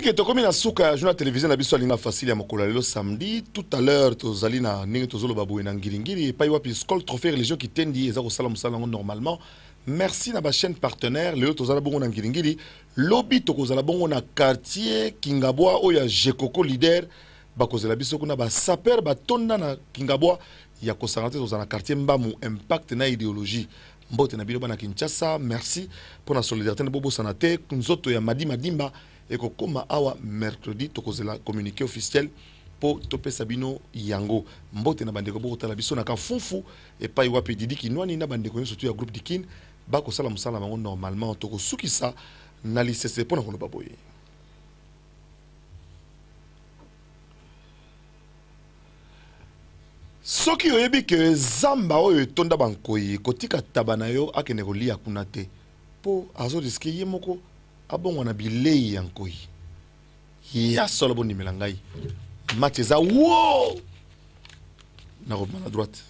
que tu as souka journal télévision na biso linga facile ya mokolo lelo samedi tout à l'heure tozali na ningi tozolo babu na ngiringiri pa wapi scol trophée religion qui tendi eza ko sala musala normalement merci na ba chaîne partenaire lelo tozala bongo na ngiringiri lobby tokozala bongo na quartier Kingabwa oya Jekoko leader bakozela biso kuna ba saper ba tonda na Kingabwa ya ko sanate tozala na quartier Mbamu impact na idéologie mbote na biloba na Kinshasa merci pour la solidarité na bobo sanate nzoto ya Madimba et comme awa mercredi tokozela communiqué officiel pour topé sabino yango mbote na bandeko boko tala biso na ka fufu et pa wapi didi kinwani na bandeko surtout ya groupe dikin ba ko sala musala mango normalement toko sukisa na lisese pona kono baboye soki oyebi ke zamba oyo tonda bankoyi kotika tabana yo akene kolia kuna te po azo riske ye moko abongo na bilei yankoi ya solo boni melangai mateza wo na droite